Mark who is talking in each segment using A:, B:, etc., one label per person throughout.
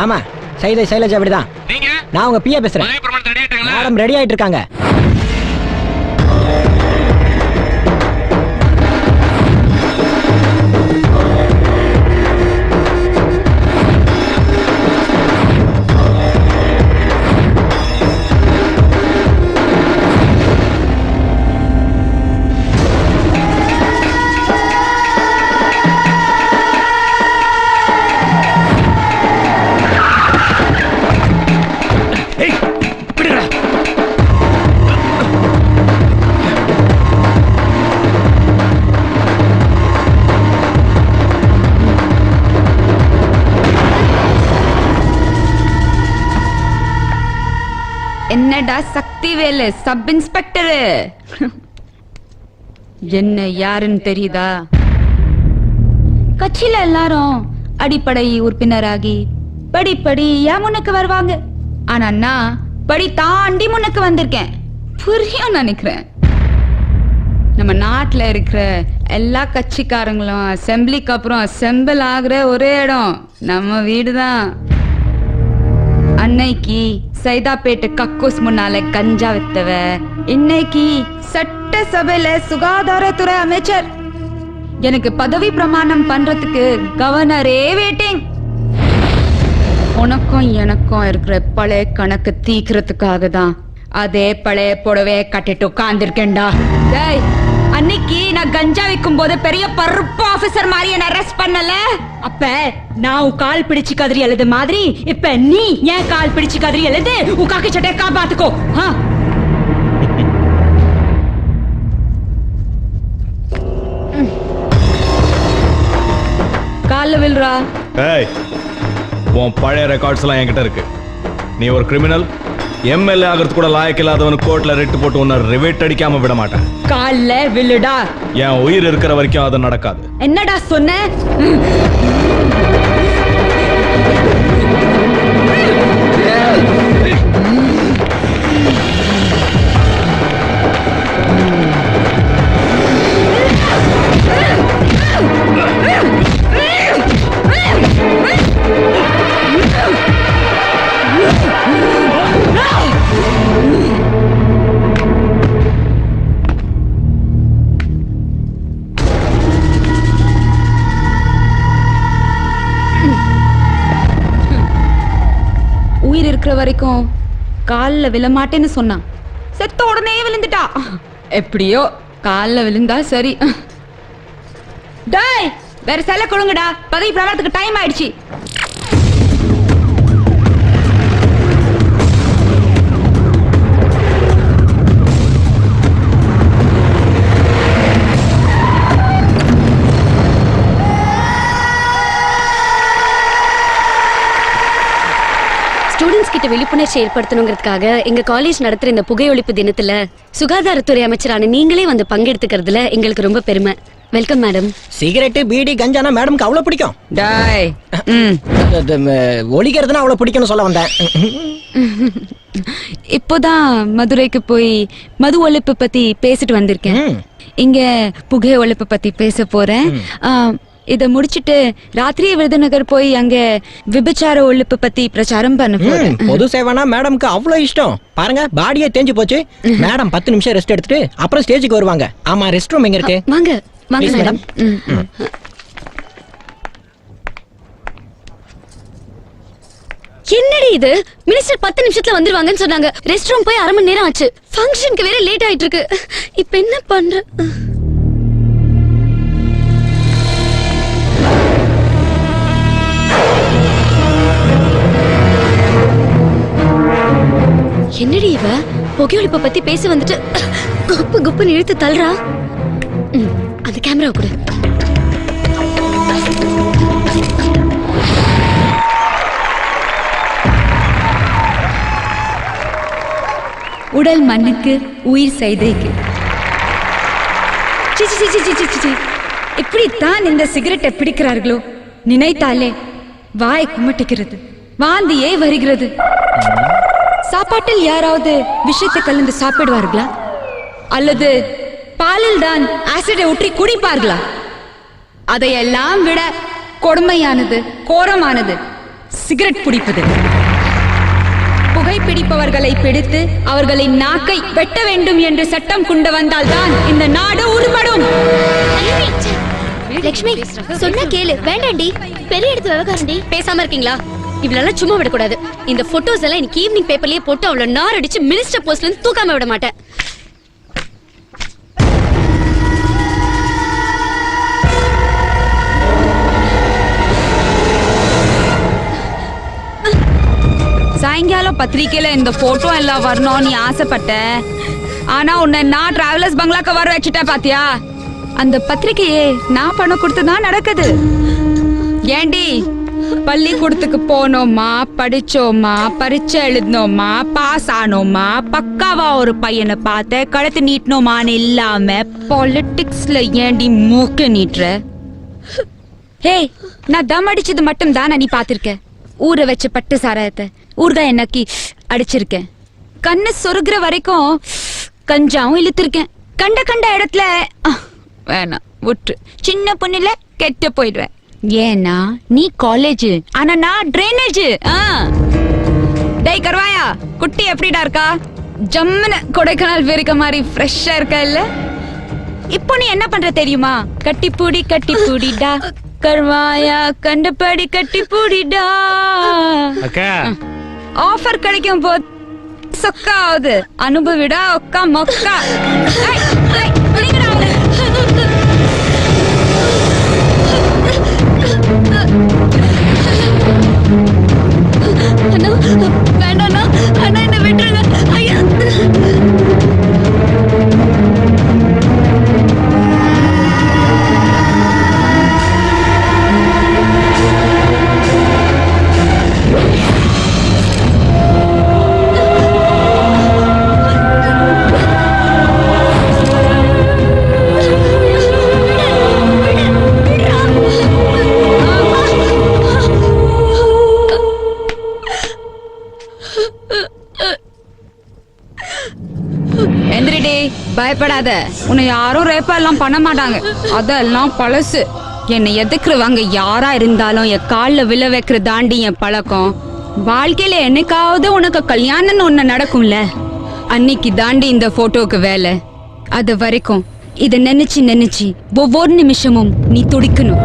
A: ஆமா, சைலஜா அப்படிதான். நான் உங்க பிஏ பேசுறேன். மேடம் ரெடி ஆயிட்டு இருக்காங்க.
B: என்னடா சக்திவேலு, சப் இன்ஸ்பெக்டர், என்ன யாருன்னு தெரியுதா? கட்சியில எல்லாரும் அடிப்படை உறுப்பினராகி படிப்படியா முன்னுக்கு வருவாங்க. ஆனா நான் படி தாண்டி முன்னுக்கு வந்திருக்கேன். புரியும் நினைக்கிறேன். நம்ம நாட்டுல இருக்கிற எல்லா கட்சிக்காரங்களும் அசெம்பிளிக்கு அப்புறம் அசெம்பிள் ஆகுற ஒரே இடம் நம்ம வீடுதான். அன்னைக்கு சைதாப்பேட்டு கக்கூஸ் முன்னால கஞ்சா வித்தவ, இன்னைக்கு சட்டசபையில சுகாதாரத்துறை அமைச்சர். எனக்கு பதவி பிரமாணம் பண்றதுக்கு கவர்னரே வெயிட்டிங். உனக்கும் எனக்கும் இருக்கிற பழைய கணக்கு தீக்கிறதுக்காக தான் அதே பழைய புடவே கட்டிட்டு உட்கார்ந்துருக்கேன்டா. டேய், அன்னைக்கு நான் கஞ்சா விற்கும் போது பெரிய பருப்பு ஆபீசர் மாதிரி என்ன அரெஸ்ட் பண்ணல. அப்ப நான் உன் கால் பிடிச்சு கதறி எழுது மாதிரி இப்ப நீ ஏன் கால் பிடிச்சு கதறி எழுது. உக்காக்கி சட்டை காப்பாத்துக்கோ. கால்ல வில்றா.
C: ஏய், உன் பழைய ரெக்கார்ட்ஸ் எல்லாம் என்கிட்ட இருக்கு. நீ ஒரு கிரிமினல், எம்எல்ஏ ஆகிறது கூட லாயக்கு இல்லாதவனு கோர்ட்ல ரெட்டு போட்டு உன்னை ரிவேட் அடிக்காம விட மாட்டேன்.
B: கால்ல வில்லுடா.
C: என் உயிர் இருக்கிற வரைக்கும் அது நடக்காது.
B: என்னடா சொன்ன? உயிர் இருக்கிற வரைக்கும் கால்ல விழமாட்டேன்னு சொன்னான். செத்த உடனே விழுந்துட்டா. எப்படியோ கால்ல விழுந்தா சரி. டேய், வேற செல்ல கொடுங்கடா, பதவி பிரமாணத்துக்கு டைம் ஆயிடுச்சு.
D: ஸ்டூடெண்ட்ஸ் கிட்ட விழிப்புணர்ச்சி ஏற்படுத்தணுங்கிறதுக்காக எங்க காலேஜ் நடத்துற இந்த புகையொழிப்பு தினத்துல சுகாதாரத்துறை அமைச்சரான நீங்களே வந்து பங்கெடுத்துக்கிறதுல எங்களுக்கு ரொம்ப பெருமை. Welcome madam.
A: சிகரெட், பீடி, கஞ்சானா மேடம்க்கு அவ்வளவு பிடிக்கும்.
B: டாய்,
A: ஒழிக்கிறதுனா அவ்வளவு பிடிக்கும்னு சொல்ல வந்தேன்.
B: இப்போதான் மதுரைக்கு போய் மது ஒழிப்பு பத்தி பேசிட்டு வந்திருக்கேன். இங்க புகை ஒழிப்பு பத்தி பேச போறேன். இத முடிச்சிட்டு ராத்திரியே விருதுநகர் போய் அங்க விபச்சார ஒழிப்பு பத்தி பிரச்சாரம் பண்ண போறேன்.
A: பொது சேவைனா மேடம்க்கு அவ்வளவு இஷ்டம். பாருங்க, பாடியே தேஞ்சு போச்சு. மேடம் 10 நிமிஷம் ரெஸ்ட் எடுத்துட்டு அப்புறம் ஸ்டேஜுக்கு வருவாங்க. ஆமா, ரெஸ்ட் ரூம் எங்க இருக்கு?
D: வாங்க வாங்க மேடம். என்னடி இது? மினிஸ்டர் 10 நிமிஷத்துல வந்துருவாங்கன்னு சொன்னாங்க. ரெஸ்ட் ரூம் போய் 1/2 மணி நேரம் ஆச்சு. ஃபங்க்ஷனுக்கு வேற லேட் ஆயிட்டு இருக்கு. இப்ப என்ன பண்ற? என்னடி இவ புகையொழிப்பை பத்தி பேச வந்துட்டு குப்பு குப்புன்னு இழுத்து தள்ளுறா. அந்த கேமரா கொடு.
B: உடல் மண்ணுக்கு, உயிர் சைதைக்கு. இப்படித்தான் இந்த சிகரெட்டை பிடிக்கிறார்களோ நினைத்தாலே வாய் குமட்டிக்கிறது, வாந்தியே வருகிறது. சாப்பாட்டில் யாராவது விஷத்தை கலந்து சாப்பிடுவார்களா? அல்லது பாலில் தான் ஆசிடை ஊற்றி குடிப்பார்களா? அதையெல்லாம் விட கொடுமையானது, கோரமானது சிகரெட் பிடிப்பது. புகைப்பிடிப்பவர்களை பிடித்து அவர்களின் நாக்கை வெட்ட வேண்டும் என்று சட்டம் கொண்டு வந்தால்தான் இந்த நாடு உருப்படும்.
E: லட்சுமி சொன்னா கேளு. வேண்டாண்டி, பெரிய எடுத்து விவகாரண்டி.
D: பேசாம இருக்கீங்களா? இவ்வளவு சும்மா விடக்கூடாது. இந்த போட்டோஸ் எல்லாம் இன்னைக்கு ஈவினிங் பேப்பர்லயே போட்டு அவ்வளவு நார் அடிச்சு மினிஸ்டர் போஸ்ட்ல இருந்து தூக்காம விட மாட்டேன்.
B: சாயங்காலம் பத்திரிக்கையில இந்த போட்டோ எல்லாம் வரணும் நீ ஆசைப்பட்ட. ஆனா உன்னை நான் டிராவலர்ஸ் பங்களாக்கு வர வச்சுட்டேன் பாத்தியா? அந்த பத்திரிக்கையே நான் பணம் கொடுத்துதான் நடக்குது. ஏண்டி, பள்ளிக்கூடத்துக்கு போனோமா, படிச்சோமா, பரீட்சை எழுதினோமா, பாஸ் ஆனோமா, பக்காவா ஒரு பையனை பார்த்த கழுத்து நீட்டனோமான்னு இல்லாம பாலிடிக்ஸ்ல ஏண்டி மூக்க நீட்டுற? ஹே, நான் தம் அடிச்சது மட்டும் தானே நீ பாத்திருக்க. ஊற வச்ச பட்டு சாராயத்தை ஊர்தான் என்னக்கி அடிச்சிருக்கேன். கண்ணு சொருகிற வரைக்கும் கஞ்சாவும் இழுத்திருக்கேன். கண்ட கண்ட இடத்துல வேணாம் விட்டு, சின்ன பொண்ணுல கெட்ட போயிடுவேன். ஏன்னா நீ காலேஜ், ஆனா நான் ட்ரைனேஜ். டேய் கர்வாயா, குட்டி எப்படிடா இருக்கா? ஜம்முன கொடைக்கானல் வெறிக்க மாதிரி ஃப்ரெஷ்ஷா இருக்கா இல்ல? இப்போ நீ என்ன பண்ற தெரியுமா? கட்டி பூடிடா கர்வாயா, கண்டபடி கட்டி பூடிடா.
C: அக்கா
B: ஆஃபர் கிடைக்கும் போது சொக்கா ஆகுது. அனுபவிடா ஒக்கா மொக்கா.
E: வேண்டாண்ணா, அண்ணா என்ன விட்டுருங்க. ஐயா,
B: எந்திரிடி, பயப்படாத. உன்னை யாரும் ரேப்பா எல்லாம் பண்ண மாட்டாங்க. அதெல்லாம் பழசு. என்னை எதுக்குறவங்க யாரா இருந்தாலும் என் காலில் விழ வைக்கிற தாண்டி என் பழக்கம். வாழ்க்கையில என்னைக்காவது உனக்கு கல்யாணம்னு ஒண்ணு நடக்கும்ல, அன்னைக்கு தாண்டி இந்த போட்டோக்கு வேலை. அது வரைக்கும் இதை நினைச்சு ஒவ்வொரு நிமிஷமும் நீ துடிக்கணும்.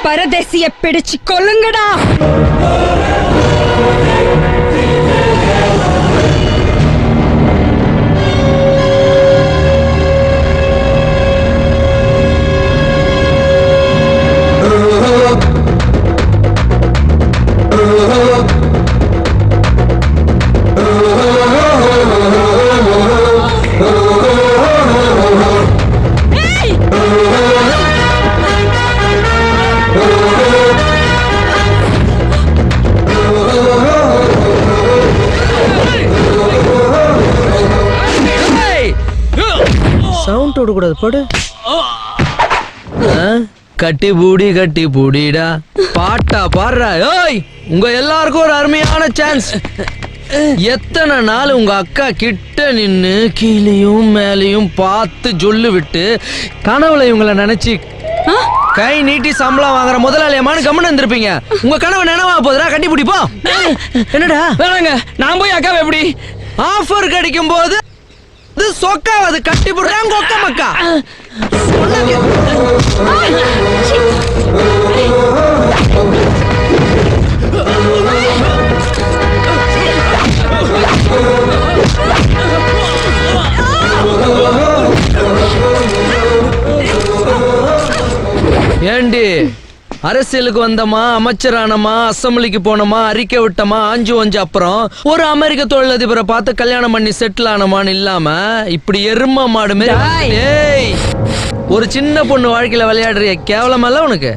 B: பரதேசிய பிடிச்சு கொல்லுங்கடா.
F: சவுண்ட் விடக்கூடாது போடு. கட்டி பூடிடா பாட்டா பாடுறா. ஓய், உங்க எல்லாருக்கும் ஒரு அருமையான சான்ஸ். எத்தனை நாள் உங்க அக்கா கிட்ட நின்னு கீழையும் மேலையும் பார்த்து சொல்லு விட்டு கனவுல இவங்களை நினைச்சு கை நீட்டி சம்பளம் வாங்குற முதலாளியமான கம்மன் இருந்திருப்பீங்க. உங்க கனவு நினைவா போதுடா. கட்டி பிடிப்போ. என்னடா வேணாங்க, நான் போய் அக்காவை எப்படி ஆஃபர் கிடைக்கும் போது சொக்காவது கட்டி போடுறாங்க ஒக்க மக்கா. ஏண்டி அரசியலுக்கு வந்தமா, அமைச்சரானமா, அசம்பிளிக்கு போனோமா, அறிக்கை விட்டமா, ஆஞ்சு வஞ்சு அப்புறம் ஒரு அமெரிக்க தொழிலதிபரை பார்த்து கல்யாணம் பண்ணி செட்டில் ஆனமான்னு இல்லாம இப்படி எரும மாடு மாதிரி ஏய், ஒரு சின்ன பொண்ணு வாழ்க்கையில விளையாடுறிய கேவலமல்ல உனக்கு?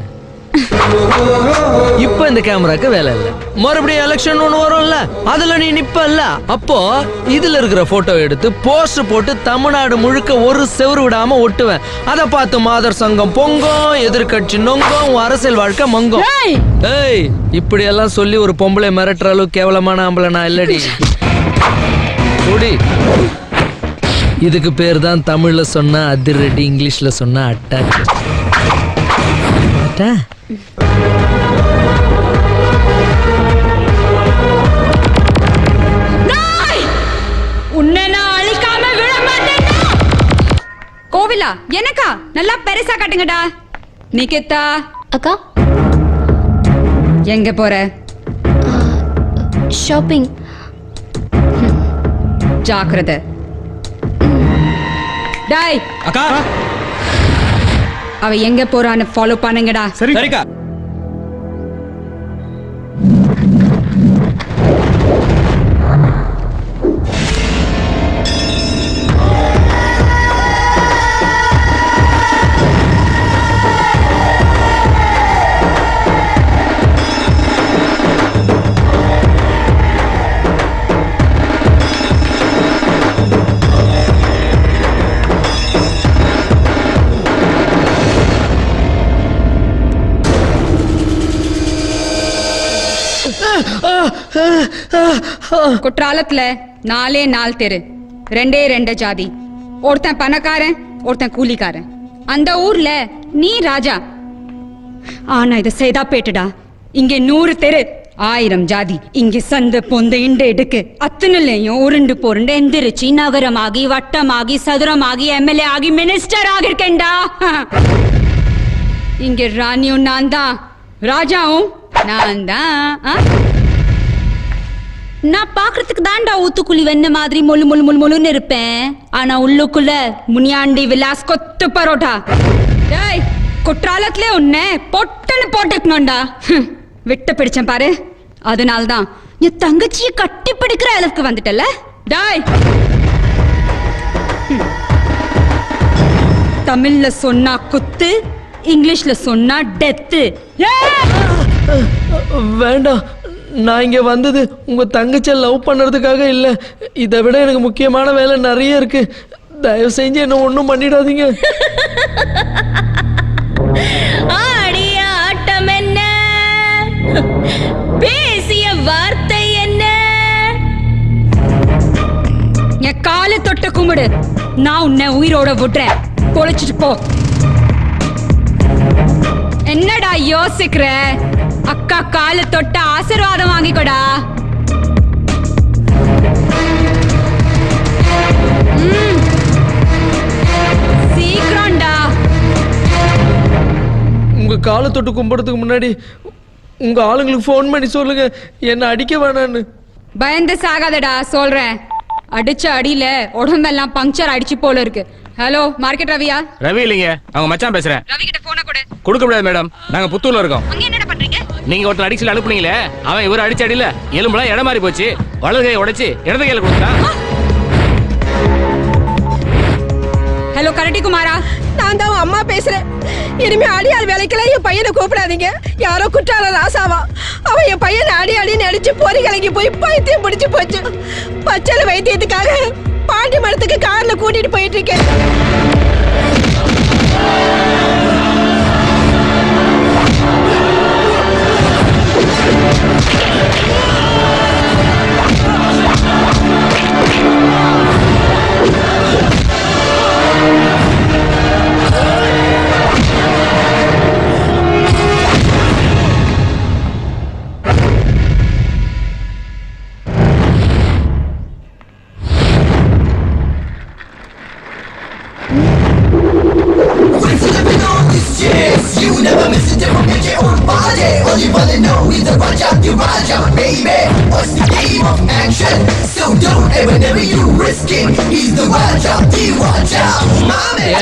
F: இப்ப இந்த கேமராக்கு வேலை இல்ல, மறுபடியும் எலெக்ஷன் ஒண்ணு வரும்ல, அதுல நீ நிப்பல்ல, அப்போ இதுல இருக்கிற போட்டோ எடுத்து போஸ்ட் போட்டு தமிழ்நாடு முழுக்க ஒரு செவரு விடாம ஒட்டுவேன். அத பார்த்து மாதர் சங்கம் பொங்கும், எதிர்கட்சி நொங்கும், உன் அரசியல் வாழ்க்கை மங்கும். ஏய், இப்படி எல்லாம் சொல்லி ஒரு பொம்பளை மிரட்டுற அளவுக்கு கேவலமான ஆம்பளை நான் இல்லடி. கூடி, இதுக்கு பேர் தான் தமிழ்ல சொன்னா அதிரடி, இங்கிலீஷ்ல சொன்னா அட்டாக்.
B: உன்னை நான் அழிக்காம விட மாட்டேன். கோவிலா எனக்கா நல்லா பெருசா காட்டுங்கடா. நிகிதா
E: அக்கா
B: எங்க போற?
E: ஷாப்பிங்.
B: ஜாக்கிரதை. டாய்
G: அக்கா,
B: அவ எங்க போறான்னு ஃபாலோ பண்ணுங்கடா.
G: சரிக்கா.
B: குற்றாலத்துல 4 தெரு, 2 ஜாதி. ஒருத்தன் பணக்காரன், ஒருத்தன் கூலிக்காரன். அந்த ஊர்ல நீ ராஜா. ஆனா இது சேதாப்பேட்டுடா. இங்க 100 தெரு, 1000 ஜாதி. இங்க சந்த பொந்த இண்டு எடுக்கு அத்தனையும் உருண்டு பொருண்டு எந்திரிச்சு நகரமாகி வட்டமாகி சதுரமாகி எம்எல்ஏ ஆகி மினிஸ்டர் ஆகிருக்கேன்டா. இங்க ராணியும் நான் தான், ராஜாவும் நான் தான். நான் பாக்குறதுக்கு தாண்டா ஊத்துக்குழி வெண்ண மாதிரி மொழு மொழு மொழு மொழுன்னு இருப்பேன். ஆனா உள்ளுக்குள்ள முனியாண்டி விலாஸ் கொத்து பரோட்டா. டேய், குற்றாலத்திலே உன்னை பொட்டுன்னு போட்டுக்கணும்டா. விட்டு பிடிச்சேன் பாரு. அதனால்தான் என் தங்கச்சியை கட்டி பிடிக்கிற அளவுக்கு வந்துட்டல. டாய், தமிழ்ல சொன்னா குத்து, இங்கிலீஷ்ல சொன்னா டெத்து.
F: வேண்டாம், நான் இங்க வந்தது உங்க தங்கச்சியை லவ் பண்றதுக்காக இல்ல. இதை விட எனக்கு முக்கியமான வேலை நிறைய இருக்கு. தயவு செஞ்சு என்ன ஒண்ணும் பண்ணிடாதீங்க.
D: ஆடிய ஆட்டம் என்ன, பேசிய வார்த்தை என்ன?
B: என் காலை தொட்ட கும்பிடு, நான் உன்னை உயிரோட விடுறேன். பொழைச்சிட்டு போ. என்னடா யோசிக்கிற? அக்கா காலை தொட்ட ஆசீர்வாதம் வாங்கிக்கோடா. சீக்கிரம்டா.
F: உங்க காலை தொட்டு கும்பிடுறதுக்கு முன்னாடி உங்க ஆளுங்களுக்கு ஃபோன் பண்ணி சொல்லுங்க என்ன அடிக்க வேணான்னு.
B: பயந்து சாகாதடா, சொல்றேன். அடிச்ச அடியில உடம்பெல்லாம் பங்க்சர் அடிச்சு போல இருக்கு. Hello, market ரவியா?
G: ரவி இல்லைங்க, அவங்க மச்சான் பேசுறேன்.
B: ரவி கிட்ட போன கொடு.
G: கொடுக்க முடியாது மேடம், நாங்க புத்தூர்ல இருக்கோம்.
B: அங்க என்னடா பண்றீங்க?
G: நீங்க ஒருத்தர் அடிக்கல அனுப்புனீங்களே, அவன் இவரு அடிச்ச அடியில எலும்புலாம் இடம் மாறி போச்சு. வலது கையை உடைச்சு இடது கையில கொடுத்தான்.
B: ஹலோ கரடி குமாரா,
H: நான் தான் அம்மா பேசுறேன். இனிமே அடியாள் வேலைக்கெல்லாம் என் பையனை கூப்பிடாதீங்க. யாரோ குற்றால ராசாவா, அவன் என் பையனை அடின்னு அடிச்சு பொறி கலங்கி போய் பைத்தியம் பிடிச்சு போச்சு. பச்சளை வைத்தியத்துக்காக பாண்டி மரத்துக்கு கார்ல கூட்டிட்டு போயிட்டு இருக்கேன்.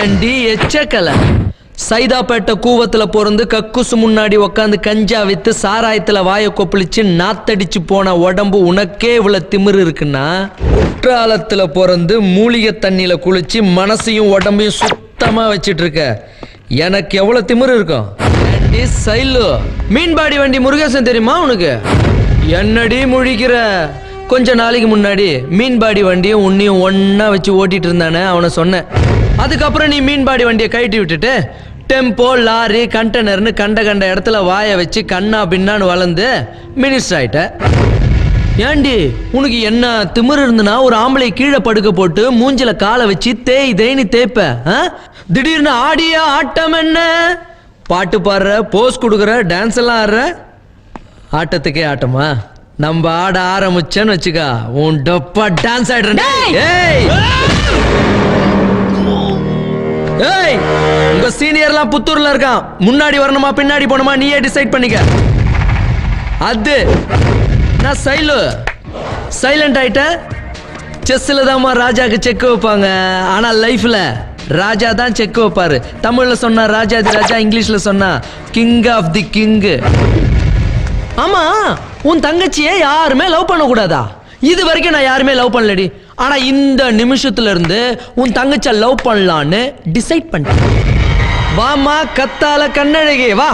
F: ஏண்டி எச்சக்கல, சைதாப்பேட்டை கூவத்துல பிறந்து கக்குசு முன்னாடி உக்காந்து கஞ்சா வித்து சாராயத்துல வாயை கொப்பளிச்சு நாத்தடிச்சு போன உடம்பு உனக்கே இவ்வளவு திமிரு இருக்குன்னா குற்றாலத்துல பிறந்து மூலிகை தண்ணியில குளிச்சு மனசையும் உடம்பையும் சுத்தமா வச்சிட்டு இருக்க எனக்கு எவ்வளவு திமிரு இருக்கும். சைலு மீன்பாடி வண்டி முருகேசன் தெரியுமா உனக்கு? என்னடி முழிக்கிற? கொஞ்ச நாளைக்கு முன்னாடி மீன்பாடி வண்டியும் உன்னையும் ஒன்னா வச்சு ஓட்டிட்டு இருந்தானே அவனை சொன்னேன். அதுக்கப்புறம் நீ மீன்பாடி வண்டியை கழட்டி விட்டுட்டு டெம்போ லாரி கண்டெய்னர்னு கண்ட இடத்துல வாய வச்சு கண்ணா பின்னான்னு வளர்ந்து மினிஸ்டர் ஆயிட்ட. ஏண்டி உனக்கு என்ன திமிரு இருந்துனா ஒரு ஆம்பளை கீழே படுக்க போட்டு மூஞ்சில காலை வச்சு தேய்னு தேய்ப்ப. திடீர்னு ஆடியா ஆட்டம் என்ன? பாட்டு பாடுற, போஸ் கொடுக்குற, டான்ஸ் எல்லாம் ஆடுற. ஆட்டத்துக்கே ஆட்டமா? நம்ம ஆட ஆரம்பிச்சேன்னு வச்சுக்கா உன் டப்பா டான்ஸ் ஆடுறேன். ஏய், உங்க சீனியர்லாம் புத்தூர்ல இருக்கான். முன்னாடி வரணுமா பின்னாடி போகணுமா நீயே டிசைட் பண்ணிக்க. அது நான் சைலண்ட் ஆயிட்ட. செஸ்ல தான்மா ராஜாக்கு செக் வைப்பாங்க, ஆனா லைஃப்ல ராஜா தான் செக் வைப்பாரு. தமிழ்ல சொன்னா ராஜாதி ராஜா, இங்கிலீஷ்ல சொன்னா கிங் ஆஃப் தி கிங். ஆமா, உன் தங்கச்சியை யாருமே லவ் பண்ண கூடாதா? இது வரைக்கும் நான் யாருமே லவ் பண்ணலடி. ஆனா இந்த நிமிஷத்துல இருந்து உன் தங்கச்சியை லவ் பண்ணலான்னு டிசைட் பண்ண. வாமா கத்தால கண்ணழகே வா.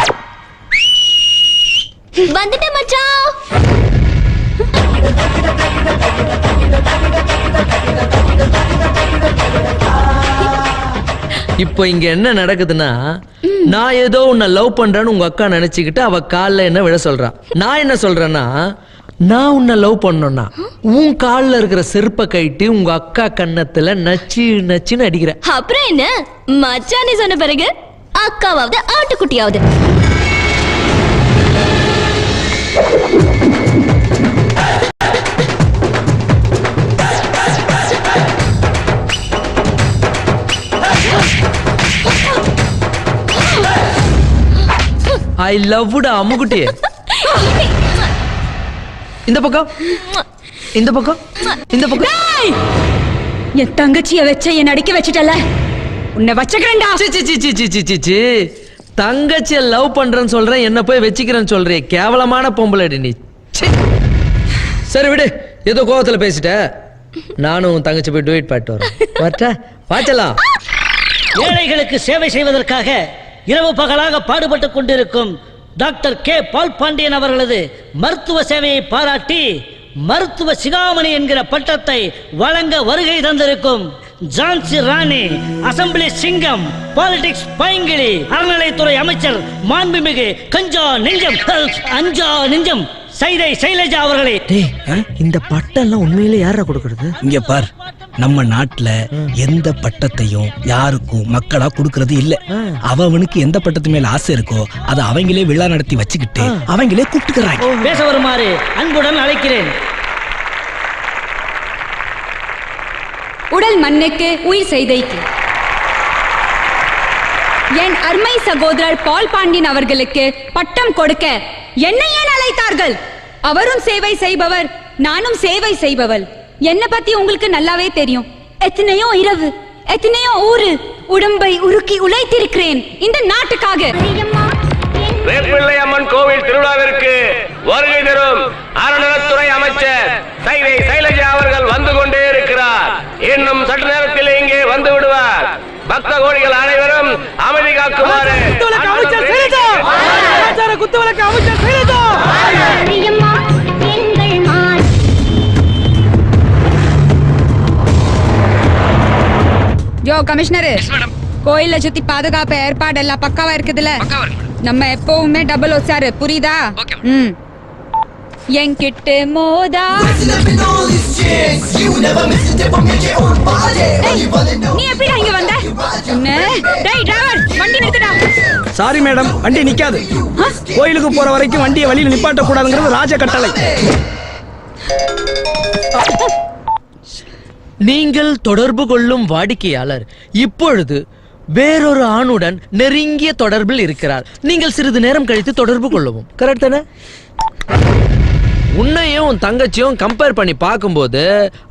E: வந்துட்டேன் மச்சான்.
F: இப்போ இங்க என்ன நடக்குதுன்னா, நான் ஏதோ உன்னை லவ் பண்றேன்னு உங்க அக்கா நினைச்சுக்கிட்டு அவ காலில் என்ன விழ சொல்றான். நான் என்ன சொல்றேன்னா, நான் உன்னை லவ் பண்ணோன்னா உன் காலில் இருக்கிற செருப்பை கைட்டி உங்க அக்கா கன்னத்துல நச்சுன்னு அடிக்கிற.
E: அப்புறம் என்ன மச்சானே சொன்ன பிறகு அக்காவாவது ஆட்டுக்குட்டியாவது.
F: ஐ லவ்டா அம்முக்குட்டி. இந்த பக்கம் இந்த பக்கம் இந்த பக்கம்.
B: என் தங்கச்சிய வச்ச என் அடிக்க வச்சுட்டல, உன்னை வச்சுக்கிறேன்டா.
F: சி தங்கச்சிய லவ் பண்றேன்னு சொல்றேன், என்ன போய் வச்சுக்கிறேன்னு சொல்றேன். கேவலமான பொம்பளடி நீ. சரி விடு, ஏதோ கோவத்துல பேசிட்ட. நானும் தங்கச்சி போய் டுவேட் பாட்டு வரேன். வாச்சலாம்.
I: ஏழைகளுக்கு சேவை செய்வதற்காக இரவு பகலாக பாடுபட்டுக் கொண்டிருக்கும் டாக்டர் கே பால் பாண்டியன் அவர்களது மருத்துவ சேவையை பாராட்டி மருத்துவ சிகாமணி என்கிற பட்டத்தை வழங்க வருகை தந்திருக்கும் ஜான்சி ராணி, அசம்பிளி சிங்கம், பாலிடிக்ஸ் பைங்கிளி, அறநிலைத்துறை அமைச்சர் மாண்புமிகு அஞ்சா நெஞ்சம் சைதை சைலஜா அவர்களே.
A: இந்த பட்டம் எல்லாம் உண்மையிலே யாரா கொடுக்கறது? இங்க பார், நம்ம நாட்டுல எந்த பட்டத்தையும் யாருக்கும் மக்களா கொடுக்கறது இல்ல. அவனுக்கு எந்த பட்டத்து மேல ஆசை இருக்கோ அதை அவங்களே விழா நடத்தி வச்சுக்கிட்டு அவங்களே கூப்பிட்டுக்கிறாங்க.
I: பேச வருமாறு அன்புடன் அழைக்கிறேன்.
B: உடல் மண்ணுக்கு உயிர் செய்தைக்கு என் அருமை சகோதரர் பால் பாண்டியன் அவர்களுக்கு பட்டம் கொடுக்க என்னை ஏன் அழைத்தார்கள்? அவரும் சேவை செய்பவர், நானும் சேவை செய்பவள். என்ன பத்தி உங்களுக்கு நல்லாவே தெரியும். எத்தனையோ இரவு, எத்தனையோ ஊரு, உடம்பை உருக்கி உழைத்திருக்கிறேன் இந்த நாட்டுக்காக.
G: வேப்பிள்ளை அம்மன் கோவில் திருவிழாவிற்கு வருகை தரும் அறநிலைத்துறை அமைச்சர் சைதை சைலஜா அவர்கள் வந்து கொண்டே இருக்கிறார். இன்னும் சற்று நேரத்தில் இங்கே வந்து விடுவார். பக்த கோடிகள் அனைவரும் அமைதி காக்குமாறு.
B: யோ கமிஷனர், கோயில சுத்தி பாதுகாப்பு ஏற்பாடு எல்லாம் பக்காவா இருக்குதுல்ல? நம்ம எப்பவுமே டபுள் ஒசாரு, புரியுதா? என்கிட்ட மோதா. நீ எப்படி இங்க வந்த? டேய் டிரைவர், வண்டி நிறுத்துடா.
A: சாரி மேடம், வண்டி நிக்காது. கோயிலுக்கு போற வரைக்கும் வண்டியை வழியில் நிப்பாட்ட கூடாதுங்கிறது ராஜ கட்டளை.
F: நீங்கள் தொடர்பு கொள்ளும் வாடிக்கையாளர் இப்பொழுது வேறொரு ஆணுடன் நெருங்கிய தொடர்பில் இருக்கிறார். நீங்கள் சிறிது நேரம் கழித்து தொடர்பு கொள்ளவும். கரெக்ட் தானே? உன்னையும் உன் தங்கச்சியும் கம்பேர் பண்ணி பார்க்கும்போது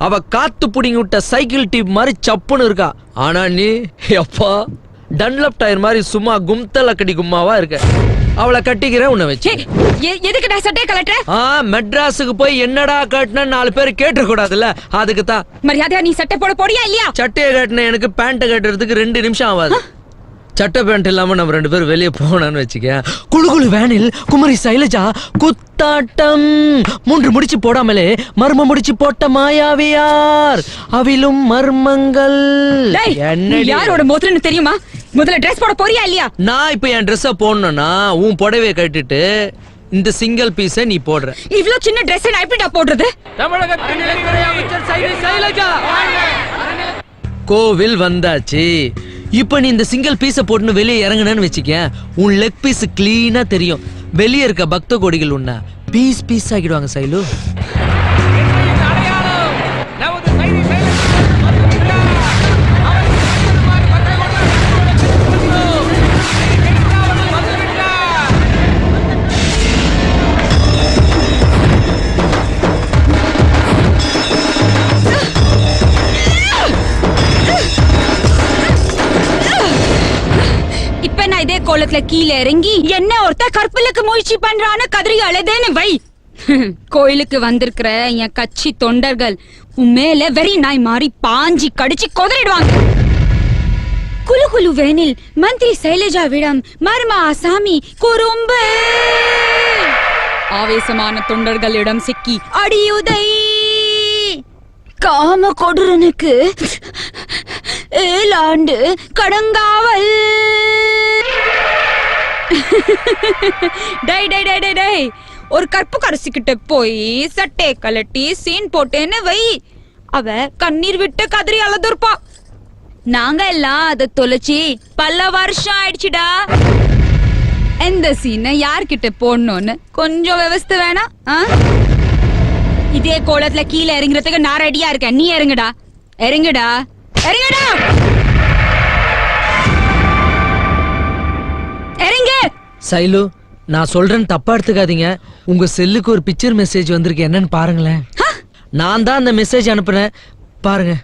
F: அவ காத்து புடிங்கி விட்ட சைக்கிள் டியூப் மாதிரி சப்புன்னு இருக்கா. ஆனா நீ அப்பா டன்லப் டயர் மாதிரி சும்மா கும்தல கடி கும்மாவா இருக்க. அவளை கட்டிக்கிறேன் உன்னை வச்சு.
B: எதுக்குடா சட்டையை கலட்டுற?
F: மெட்ராஸுக்கு போய் என்னடா கட்டின 4 பேர் கேட்ட கூடாதுல்ல, அதுக்கு தான்.
B: மரியாதையா நீ சட்டை போடியா இல்லையா?
F: சட்டையை கட்டின எனக்கு பேண்ட் கட்டுறதுக்கு 2 நிமிஷம் ஆகாது. சட்டை பேண்ட் இல்லாம நம்ம 2 பேரும் வெளியே போனோம்னு வச்சுக்க. குழு வேனில் குமரி சைலஜா குத்தாட்டம் 3 முடிச்சு போடாமலே மர்ம முடிச்சு போட்ட மாயாவியார் அவிலும் மர்மங்கள்.
B: யாரோட மோதிரன்னு தெரியுமா? முதல்ல ட்ரெஸ் போட போறியா இல்லையா?
F: நான் இப்ப என் ட்ரெஸ்ஸ போடணும்னா உன் புடவைய கட்டிட்டு இந்த சிங்கிள் பீஸ நீ போடுற.
B: இவ்ளோ சின்ன ட்ரெஸ் நான் எப்படிடா போடுறது?
F: கோவில் வந்தாச்சு. இப்ப நீ இந்த சிங்கிள் பீஸ போட்டுன்னு வெளியே இறங்குனன்னு வச்சுக்க, உன் லெக் பீஸ் கிளீனா தெரியும். வெளியே இருக்க பக்த கோடிகள் உன்ன பீஸ் ஆகிடுவாங்க சைலு.
B: இதே கோலத்துல கீழே இறங்கி என்ன ஒருத்த கற்பலுக்கு முயற்சி பண்றான்னு கதறி அழுதேன்னு வை. கோயிலுக்கு வந்திருக்கிற என் கட்சி தொண்டர்கள் உண்மையில வெறி நாய் மாறி பாஞ்சி கடிச்சு கொதறிடுவாங்க. குழு வேனில் மந்திரி சைலஜாவிடம் மர்மா ஆசாமி குறும்பு ஆவேசமான தொண்டர்களிடம் சிக்கி அடியுதை. காம கொடூரனுக்கு 7 ஆண்டு கடங்காவல். டேய் ஒரு கற்பு கரசிக்கிட்ட போய் சட்டை கலட்டி சீன் போட்டேன்னு வை, அவ கண்ணீர் விட்டு கதறி அழுதுருப்பா. நாங்க எல்லாம் அதை தொலைச்சி பல வருஷம் ஆயிடுச்சுடா. எந்த சீனை யார்கிட்ட போடணும்னு கொஞ்சம் விவஸ்தை வேணாம்? இதே கோலத்துல கீழே இறங்குறதுக்கு நான் ரெடியா இருக்கேன். நீ இறங்குடா.
F: சைலு, நான் சொல்றேன் தப்பா எடுத்துக்காதீங்க. உங்க செல்லுக்கு ஒரு பிக்சர் மெசேஜ் வந்திருக்கு, என்னன்னு பாருங்களேன். நான் தான் அந்த மெசேஜ் அனுப்புறேன், பாருங்க.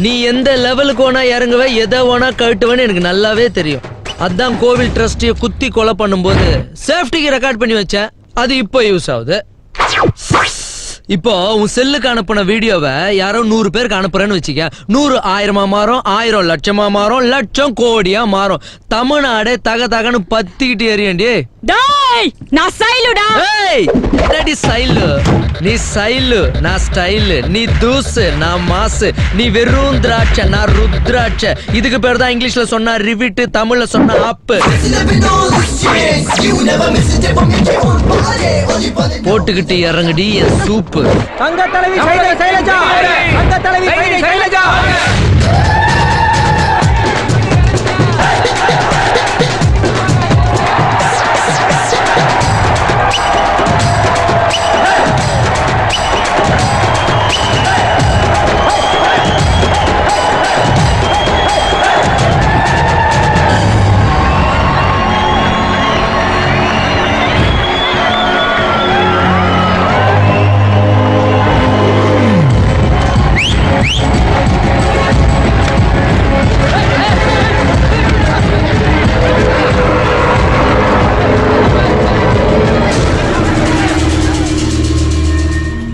F: நீ எந்த லெவலுக்கு வேணா இறங்குவ, எதை வேணா கட்டுவேன்னு எனக்கு நல்லாவே தெரியும். அதான் கோவில் ட்ரஸ்டிய குத்தி கொலை பண்ணும்போது சேஃப்டிக்கு ரெக்கார்ட் பண்ணி வச்சேன். அது இப்போ யூஸ் ஆகுது. இப்போ உன் செல்லுக்கு அனுப்பின வீடியோவை யாரோ 100 பேருக்கு அனுப்புறேன்னு வச்சுக்க. 100 1000 மாறும், 1000 லட்சமா மாறும், லட்சம் கோடியா மாறும். தமிழ்நாடே தகன்னு பத்திக்கிட்டு எறியண்டி.
B: நான் சைலுடா.
F: என்னடி சைலு? நீ சைலு, நான் ஸ்டைலு. நீ தூசு, நான் மாசு. நீ வெறும் திராட்சை, நான் ருத்ராட்சை. இதுக்கு பேர் தான் இங்கிலீஷ்ல சொன்னா ரிவிட்டு, தமிழ்ல சொன்னா ஆப்பு. போட்டுக்கிட்டு இறங்குடி என் சூப்பு.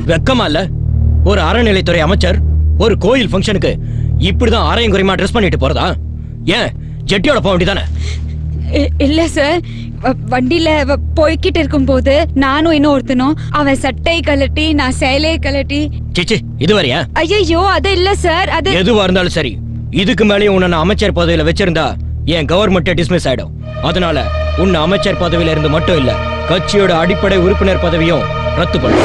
J: வெக்கமா இல்ல? ஒரு அறநிலைத்துறை அமைச்சர் ஒரு கோயில் ஃபங்க்ஷனுக்கு இப்படிதான் அரையும் குறையுமா ட்ரெஸ் பண்ணிட்டு போறதா? ஏன் ஜெட்டியோட போக வேண்டியதானே?
B: இல்ல சார், வண்டியில போய்கிட்டு இருக்கும் போது நானும் இன்னொருத்தனும் அவன் சட்டை கலட்டி நான் சேலையை கலட்டி.
J: சிச்சி, இது வரையா?
B: ஐயோ அது இல்ல சார். அது
J: எதுவா இருந்தாலும் சரி, இதுக்கு மேலேயும் உன்னை அமைச்சர் பதவியில வச்சிருந்தா என் கவர்மெண்ட் டிஸ்மிஸ் ஆயிடும். அதனால உன்னை அமைச்சர் பதவியில இருந்து மட்டும் இல்ல, கட்சியோட அடிப்படை உறுப்பினர் பதவியும் ரத்து பண்ணு.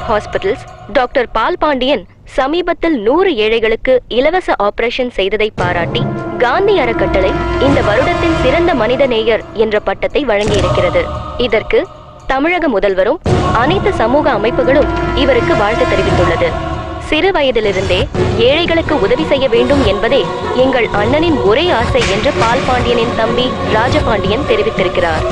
E: ஹாஸ்பிட்டல்ஸ் டாக்டர் பால் பாண்டியன் சமீபத்தில் 100 ஏழைகளுக்கு இலவச ஆபரேஷன் செய்ததை பாராட்டி காந்தி அறக்கட்டளை இந்த வருடத்தின் சிறந்த மனித நேயர் என்ற பட்டத்தை வழங்கியிருக்கிறது. இதற்கு தமிழக முதல்வரும் அனைத்து சமூக அமைப்புகளும் இவருக்கு வாழ்த்து தெரிவித்துள்ளது. சிறு வயதிலிருந்தே ஏழைகளுக்கு உதவி செய்ய வேண்டும் என்பதே எங்கள் அண்ணனின் ஒரே ஆசை என்று பால் பாண்டியனின் தம்பி ராஜபாண்டியன் தெரிவித்திருக்கிறார்.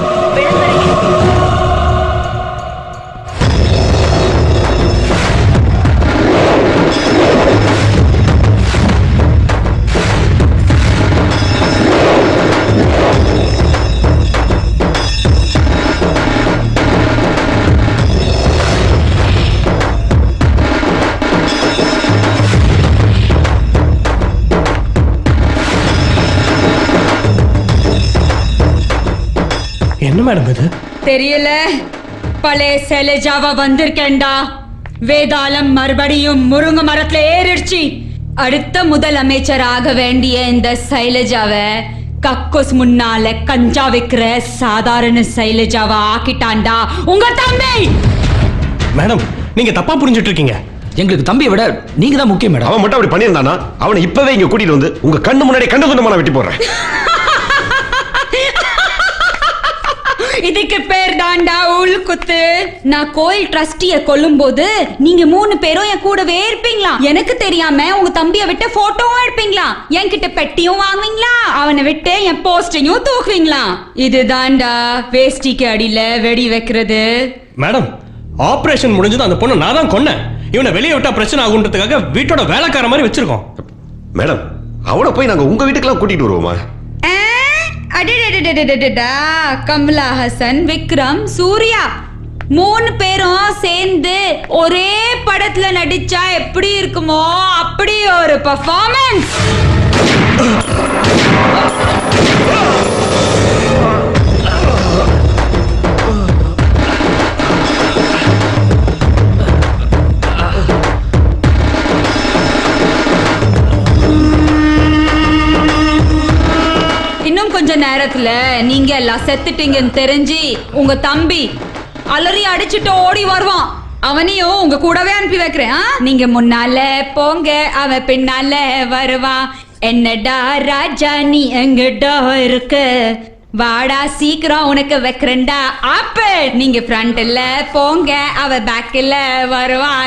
J: என்ன மேடம் இது?
B: தெரியல, பழைய சைலஜாவா வந்திருக்கேன்டா. வேதாளம் மறுபடியும் முருங்க மரத்துல ஏறிடுச்சு. அடுத்த முதலமைச்சர் ஆக வேண்டிய இந்த சைலஜாவை கக்கோஸ் முன்னால கஞ்சா வைக்கிற சாதாரண சைலஜாவா ஆக்கிட்டான்டா உங்க தம்பி.
J: மேடம், நீங்க தப்பா புரிஞ்சுட்டு இருக்கீங்க.
A: எங்களுக்கு தம்பியை விட நீங்க தான் முக்கியம் மேடம்.
K: அவன் மட்டும் அப்படி பண்ணியிருந்தானா அவனை இப்பவே இங்க கூட்டிட்டு வந்து உங்க கண்ணு முன்னாடி கண்டு துண்டமான வெட்டி போடுறேன்.
B: இதுக்கு பேர் தாண்டா உள்குத்து. நான் கோயில் ட்ரஸ்டிய கொல்லும் போது நீங்க 3 பேரும் என் கூடவே இருப்பீங்களா? எனக்கு தெரியாம உங்க தம்பிய விட்டு போட்டோவும் எடுப்பீங்களா? என்கிட்ட பெட்டியும் வாங்குவீங்களா? அவனை விட்டு என் போஸ்டையும் தூக்குவீங்களா? இது தாண்டா வேஷ்டிக்கு அடியில வெடி வைக்கிறது.
J: மேடம், ஆபரேஷன் முடிஞ்சது அந்த பொண்ணு நான் தான் கொன்னேன். இவனை வெளியே விட்டா பிரச்சனை ஆகுன்றதுக்காக வீட்டோட வேலைக்கார மாதிரி வச்சிருக்கோம்.
K: மேடம், அவனை போய் நாங்க உங்க வீட்டுக்கெல்லாம் கூட்டிட்டு வருவோமா?
B: கமலா ஹாசன், விக்ரம், சூர்யா 3 பேரும் சேர்ந்து ஒரே படத்துல நடிச்சா எப்படி இருக்குமோ அப்படி ஒரு பெர்ஃபார்மன்ஸ். இன்னும் கொஞ்ச நேரத்துல நீங்க எல்லாம் செத்துட்டீங்கன்னு தெரிஞ்சு உங்க தம்பி அலறி அடிச்சுட்டு ஓடி வருவான். அவனையும் உங்க கூடவே அனுப்பி வைக்கிறேன். நீங்க முன்னால போங்க, அவன் பின்னால வருவான். என்னடா ராஜா நீ எங்கடா இருக்க, வாடா சீக்கிரம் உனக்கு வைக்கிறேன்டா ஆப்பிள். நீங்க ஃப்ரண்ட்ல போங்க, அவ பேக்ல வருவான்.